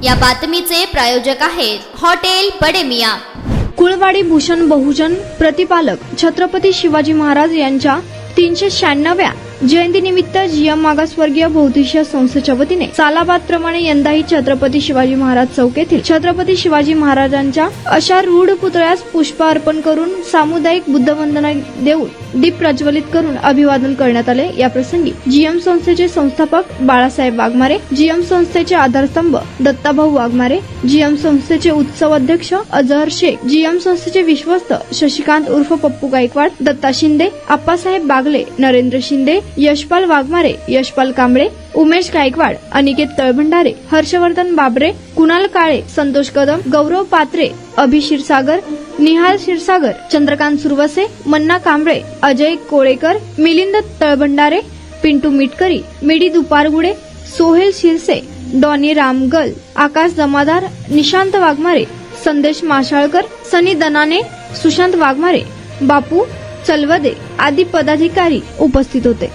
या बातमीचे प्रायोजक आहेत हॉटेल बडे मियां। कुळवाडी भूषण बहुजन प्रतिपालक छत्रपती शिवाजी महाराज यांच्या 396व्या जयंतीनिमित्त जीएम मागासवर्गीय बहुउद्देशीय संस्थेच्या वतीने सालाबाद प्रमाणे यंदाही छत्रपती शिवाजी महाराज चौक येथील छत्रपती शिवाजी महाराजांच्या अशा रूढ पुतळ्यास पुष्प अर्पण करून सामुदायिक बुद्धवंदना देऊन दीप प्रज्वलित करून अभिवादन करण्यात आले। या प्रसंगी जीएम संस्थेचे संस्थापक बाळासाहेब वाघमारे, जीएम संस्थेचे आधारस्तंभ दत्ताभाऊ वाघमारे, जीएम संस्थेचे उत्सव अध्यक्ष अजहर शेख, जीएम संस्थेचे विश्वस्त शशिकांत उर्फ पप्पू गायकवाड, दत्ता शिंदे, आप्पासाहेब बागले, नरेंद्र शिंदे, यशपाल वाघमारे, यशपाल कांबळे, उमेश गायकवाड, अनिकेत तळभंडारे, हर्षवर्धन बाबरे, कुणाल काळे, संतोष कदम, गौरव पात्रे, अभि क्षीरसागर, निहाल क्षीरसागर, चंद्रकांत सुरवसे, मन्ना कांबळे, अजय कोळेकर, मिलिंद तळभंडारे, पिंटू मिटकरी, मिडी दुपारगुडे, सोहेल शिरसे, डॉनी रामगल, आकाश जमादार, निशांत वाघमारे, संदेश माशाळकर, सनी दनाने, सुशांत वाघमारे, बापू चलवदे आदी पदाधिकारी उपस्थित होते।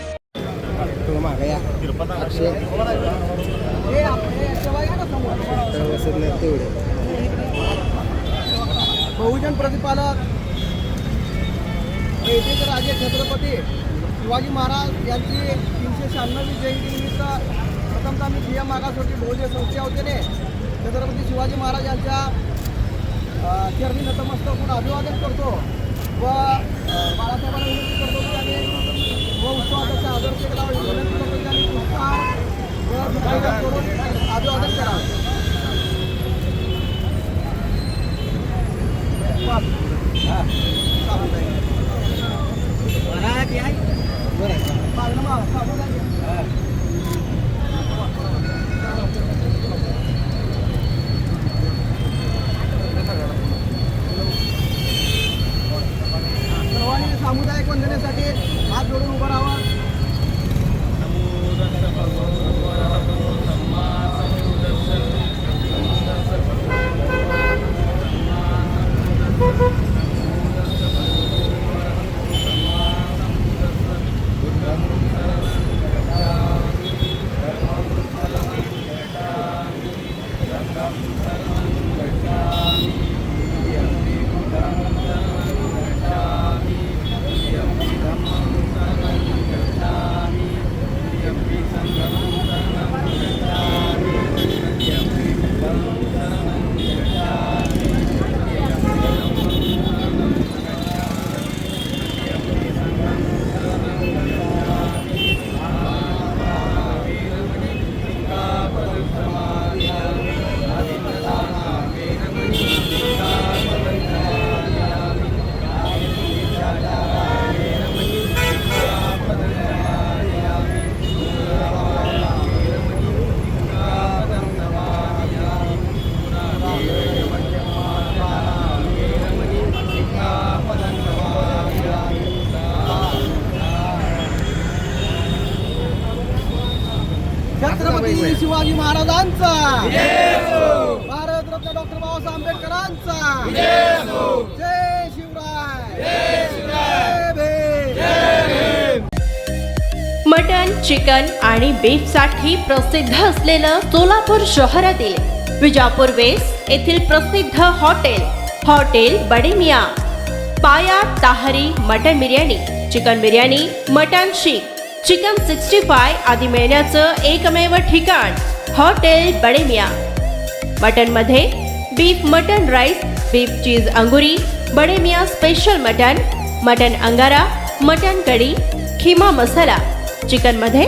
बहुजन प्रतिपालक येथील राजे छत्रपती शिवाजी महाराज यांची 396वी जयंतीनिमित्त प्रथमतः मी जीएम मागासवर्गीय बहुजन संस्थेच्या वतीने छत्रपती शिवाजी महाराज यांच्या चरणी नतमस्तक होऊन अभिवादन करतो व बाळासाहेबांना विनंती करतो की आम्ही व उत्सवाचा आदर केला विनंती करतो की आम्ही पुष्पहार व विजय करून अभिवादन करावं। सर्वांनी सामुदायिक वंदनेसाठी हात जोडून उभं राहावं। छत्रपती शिवाजी महाराजांचा भारतरत्न डॉक्टर बाबासाहेब आंबेडकरांचा जय शिवराय, जय भीम। मटन, चिकन आणि बीफ साठी प्रसिद्ध असलेलं सोलापूर शहरातील विजापूर वेस्ट येथील प्रसिद्ध hotel Bade Miyan. Paya tahari mutton biryani, chicken biryani, mutton seekh, chicken 65 आदी मिळण्याचं एकमेव ठिकाण हॉटेल बडे मियां। मटन मध्ये beef mutton rice, beef cheese angoori, Bade Miyan special mutton, mutton angara, mutton kadhi, keema masala. Chicken मध्ये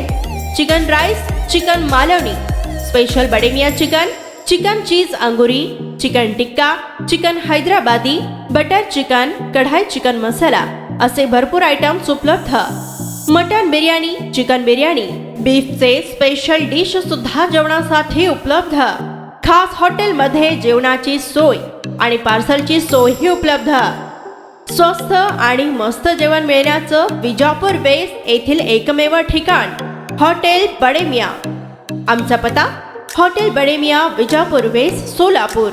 chicken rice, chicken Malvani, special Bade Miyan chicken, chicken cheese angoori, chicken tikka, chicken Hyderabadi, butter chicken, kadai chicken masala असे भरपूर आयटम्स उपलब्ध। मटन बिर्याणी, चिकन बिर्याणी, बीफचे स्पेशल डिश सुद्धा जेवणासाठी उपलब्ध। खास हॉटेलमध्ये जेवणाची सोय आणि पार्सलची सोयही उपलब्ध। स्वस्त आणि मस्त जेवण मिळण्याचं विजापूर वेस्ट येथील एकमेव ठिकाण हॉटेल बडे मियां। आमचा पत्ता हॉटेल बडे मियां, विजापूर वेस्ट, सोलापूर।